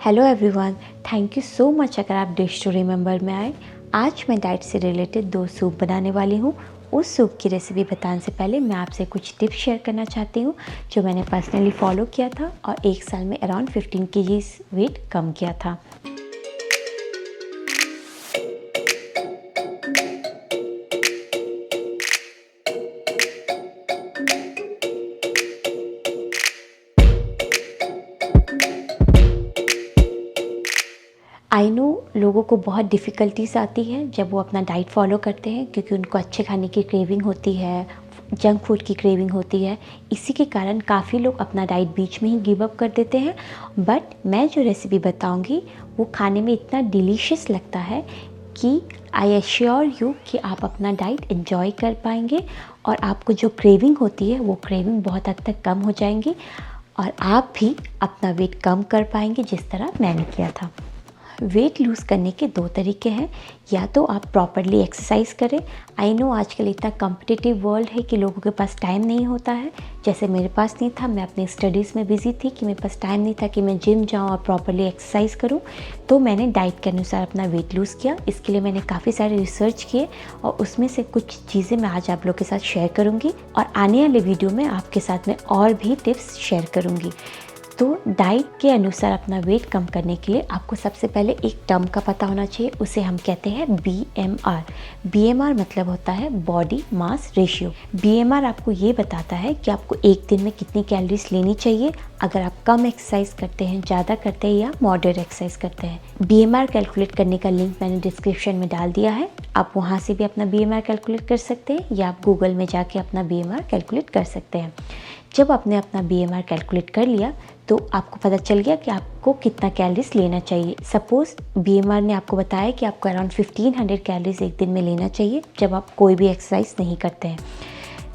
Hello everyone, thank you so much अगर आप dish to remember में आए। आज मैं डाइट से रिलेटेड 2 सूप बनाने वाली हूँ। उस सूप की रेसिपी बताने से पहले मैं आपसे कुछ टिप्स शेयर करना चाहती हूँ जो मैंने पर्सनली फॉलो किया था और 1 साल में अराउंड 15 केजीज वेट कम किया था। आई नो लोगों को बहुत डिफ़िकल्टीज आती है जब वो अपना डाइट फॉलो करते हैं, क्योंकि उनको अच्छे खाने की क्रेविंग होती है, जंक फूड की क्रेविंग होती है। इसी के कारण काफ़ी लोग अपना डाइट बीच में ही गिव अप कर देते हैं। बट मैं जो रेसिपी बताऊंगी वो खाने में इतना डिलीशियस लगता है कि आई एश्योर यू कि आप अपना डाइट एंजॉय कर पाएंगे और आपको जो क्रेविंग होती है वो क्रेविंग बहुत हद तक कम हो जाएंगी और आप भी अपना वेट कम कर पाएंगे जिस तरह मैंने किया था। वेट लूज़ करने के 2 तरीके हैं। या तो आप प्रॉपरली एक्सरसाइज करें। आई नो आजकल इतना कम्पिटिटिव वर्ल्ड है कि लोगों के पास टाइम नहीं होता है, जैसे मेरे पास नहीं था। मैं अपनी स्टडीज़ में बिज़ी थी कि मेरे पास टाइम नहीं था कि मैं जिम जाऊं और प्रॉपरली एक्सरसाइज करूं। तो मैंने डाइट के अनुसार अपना वेट लूज़ किया। इसके लिए मैंने काफ़ी सारे रिसर्च किए और उसमें से कुछ चीज़ें मैं आज आप लोग के साथ शेयर करूँगी और आने वाले वीडियो में आपके साथ में और भी टिप्स शेयर करूँगी। तो डाइट के अनुसार अपना वेट कम करने के लिए आपको सबसे पहले एक टर्म का पता होना चाहिए, उसे हम कहते हैं BMR। BMR मतलब होता है बॉडी मास रेशियो। BMR आपको ये बताता है कि आपको एक दिन में कितनी कैलोरीज लेनी चाहिए अगर आप कम एक्सरसाइज करते हैं, ज़्यादा करते हैं या मॉडरेट एक्सरसाइज करते हैं। BMR कैलकुलेट करने का लिंक मैंने डिस्क्रिप्शन में डाल दिया है। आप वहाँ से भी अपना BMR कैलकुलेट कर सकते हैं या आप गूगल में जाके अपना BMR कैलकुलेट कर सकते हैं। जब आपने अपना BMR कैलकुलेट कर लिया तो आपको पता चल गया कि आपको कितना कैलोरीज लेना चाहिए। सपोज़ BMR ने आपको बताया कि आपको अराउंड 1500 कैलोरीज एक दिन में लेना चाहिए जब आप कोई भी एक्सरसाइज नहीं करते हैं।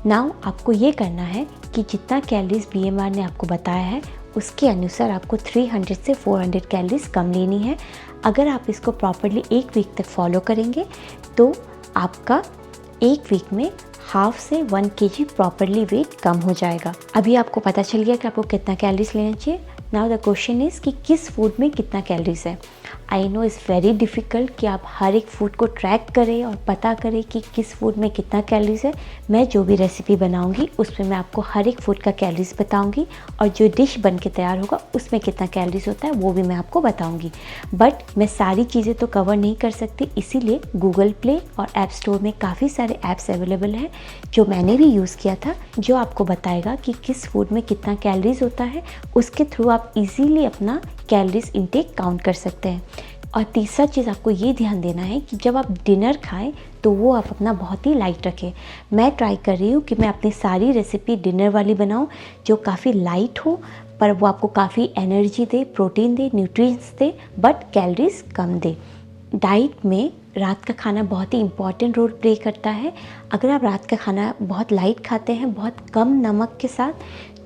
नाउ आपको ये करना है कि जितना कैलोरीज BMR ने आपको बताया है उसके अनुसार आपको 300 से 400 कैलोरीज कम लेनी है। अगर आप इसको प्रॉपरली 1 वीक तक फॉलो करेंगे तो आपका 1 वीक में हाफ से 1 kg प्रॉपरली वेट कम हो जाएगा। अभी आपको पता चल गया कि आपको कितना कैलोरीज लेना चाहिए। नाउ द क्वेश्चन इज़ कि किस फूड में कितना कैलोरीज है। I know is very difficult कि आप हर एक फूड को ट्रैक करें और पता करें कि किस फूड में कितना कैलोरीज है। मैं जो भी रेसिपी बनाऊंगी उसमें मैं आपको हर एक फूड का कैलोरीज बताऊंगी और जो डिश बन के तैयार होगा उसमें कितना कैलोरीज होता है वो भी मैं आपको बताऊंगी। बट मैं सारी चीज़ें तो कवर नहीं कर सकती, इसीलिए गूगल प्ले और ऐप स्टोर में काफ़ी सारे ऐप्स अवेलेबल हैं जो मैंने भी यूज़ किया था, जो आपको बताएगा कि किस फूड में कितना कैलोरीज होता है। उसके थ्रू आप इजीली अपना कैलोरीज इनटेक काउंट कर सकते हैं। और तीसरा चीज़ आपको ये ध्यान देना है कि जब आप डिनर खाएं तो वो आप अपना बहुत ही लाइट रखें। मैं ट्राई कर रही हूँ कि मैं अपनी सारी रेसिपी डिनर वाली बनाऊँ जो काफ़ी लाइट हो, पर वो आपको काफ़ी energy they, protein they, nutrients they, but calories come they. Diet में रात का खाना बहुत ही इम्पॉर्टेंट रोल प्ले करता है। अगर आप रात का खाना बहुत लाइट खाते हैं, बहुत कम नमक के साथ,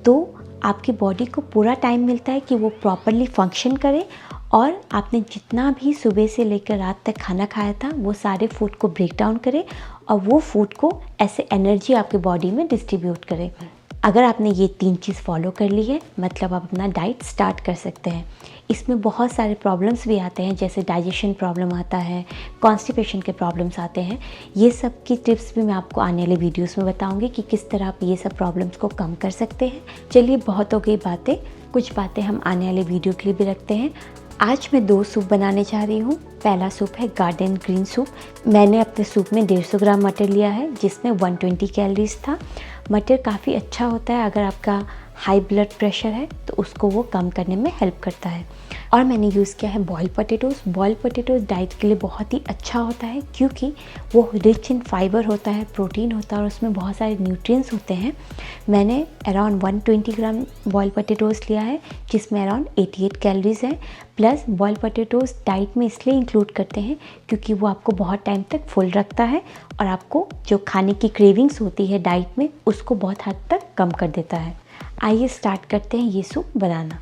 तो आपकी बॉडी को पूरा टाइम मिलता है कि वो प्रॉपरली फंक्शन करे और आपने जितना भी सुबह से लेकर रात तक खाना खाया था वो सारे फूड को ब्रेक डाउन करे और वो फूड को ऐसे एनर्जी आपके बॉडी में डिस्ट्रीब्यूट करे। अगर आपने ये 3 चीज़ फॉलो कर ली है मतलब आप अपना डाइट स्टार्ट कर सकते हैं। इसमें बहुत सारे प्रॉब्लम्स भी आते हैं, जैसे डाइजेशन प्रॉब्लम आता है, कॉन्स्टिपेशन के प्रॉब्लम्स आते हैं। ये सब की टिप्स भी मैं आपको आने वाले वीडियोस में बताऊंगी कि किस तरह आप ये सब प्रॉब्लम्स को कम कर सकते हैं। चलिए, बहुत हो गई बातें, कुछ बातें हम आने वाले वीडियो के लिए भी रखते हैं। आज मैं 2 सूप बनाने जा रही हूँ। पहला सूप है गार्डन ग्रीन सूप। मैंने अपने सूप में 150 ग्राम मटर लिया है जिसमें 120 कैलोरीज था। मटर काफ़ी अच्छा होता है, अगर आपका हाई ब्लड प्रेशर है तो उसको वो कम करने में हेल्प करता है। और मैंने यूज़ किया है boiled potatoes. Boiled potatoes diet के लिए बहुत ही अच्छा होता है क्योंकि वो रिच इन फाइबर होता है, प्रोटीन होता है और उसमें बहुत सारे न्यूट्रिएंट्स होते हैं। मैंने अराउंड 120 ग्राम बॉइल्ड पोटैटोज़ लिया है जिसमें अराउंड 88 कैलोरीज हैं। प्लस बॉइल्ड पोटैटोज़ डाइट में इसलिए इंक्लूड करते हैं क्योंकि वो आपको बहुत टाइम तक फुल रखता है और आपको जो खाने की क्रेविंग्स होती है डाइट में उसको बहुत हद तक कम कर देता है। आइए स्टार्ट करते हैं ये सूप बनाना।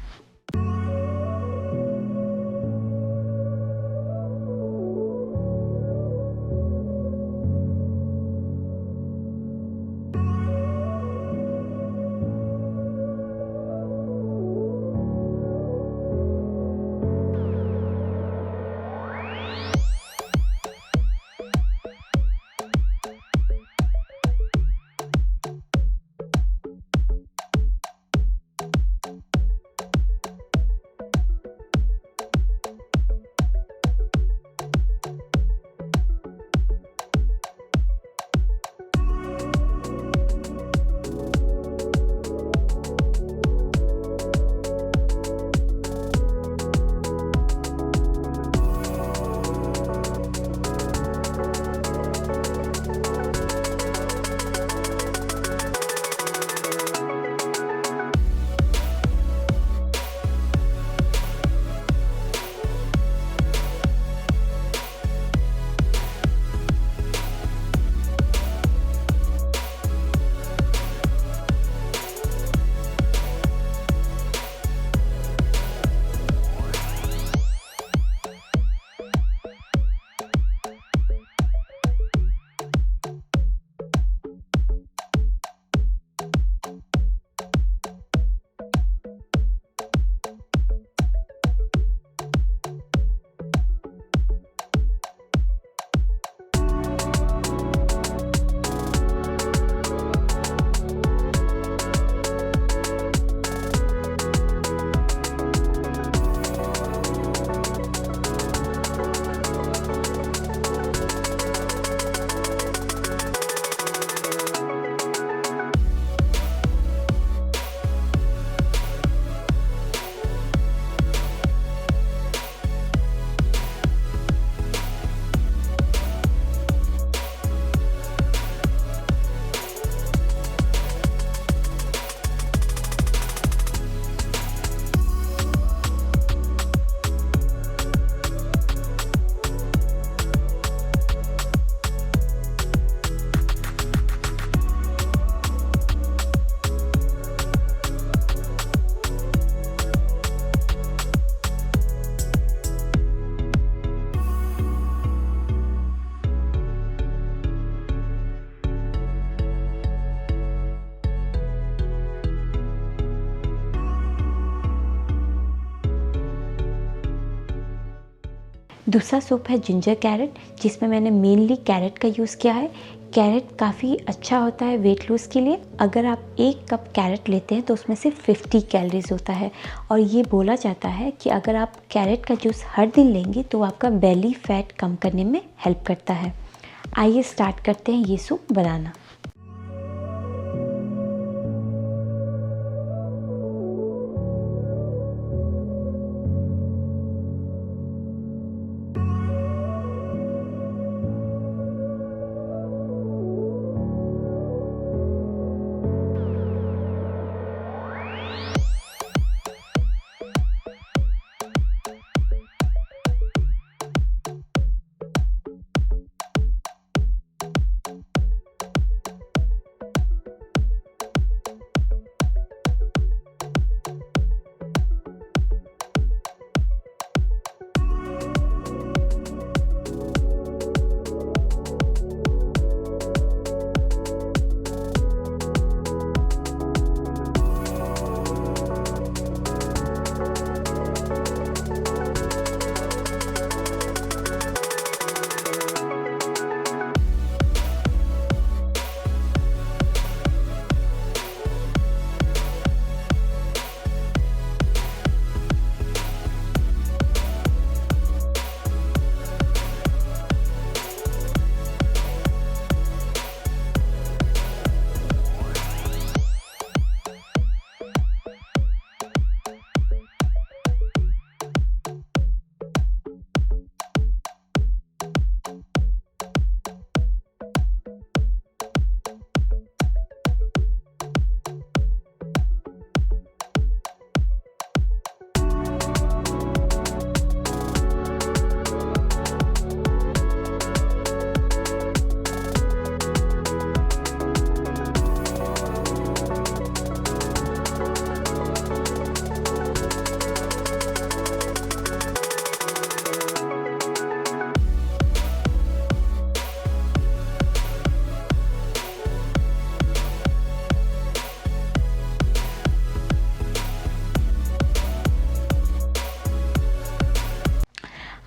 दूसरा सूप है जिंजर कैरेट, जिसमें मैंने मेनली कैरेट का यूज़ किया है। कैरेट काफ़ी अच्छा होता है वेट लूज़ के लिए। अगर आप 1 कप कैरेट लेते हैं तो उसमें सिर्फ 50 कैलोरीज होता है, और ये बोला जाता है कि अगर आप कैरेट का जूस हर दिन लेंगे तो आपका बेली फैट कम करने में हेल्प करता है। आइए स्टार्ट करते हैं ये सूप बनाना।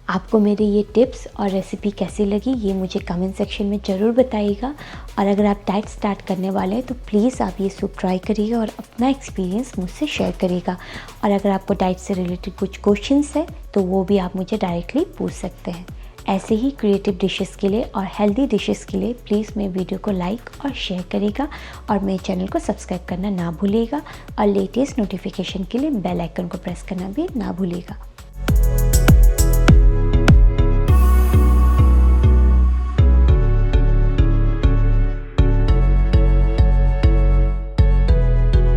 आपको मेरे ये टिप्स और रेसिपी कैसी लगी ये मुझे कमेंट सेक्शन में ज़रूर बताइएगा। और अगर आप डाइट स्टार्ट करने वाले हैं तो प्लीज़ आप ये सूप ट्राई करिएगा और अपना एक्सपीरियंस मुझसे शेयर करिएगा। और अगर आपको डाइट से रिलेटेड कुछ क्वेश्चंस है तो वो भी आप मुझे डायरेक्टली पूछ सकते हैं। ऐसे ही क्रिएटिव डिशेस के लिए और हेल्दी डिशेस के लिए प्लीज़ मेरे वीडियो को लाइक और शेयर करिएगा, और मेरे चैनल को सब्सक्राइब करना ना भूलिएगा, और लेटेस्ट नोटिफिकेशन के लिए बेल आइकन को प्रेस करना भी ना भूलिएगा।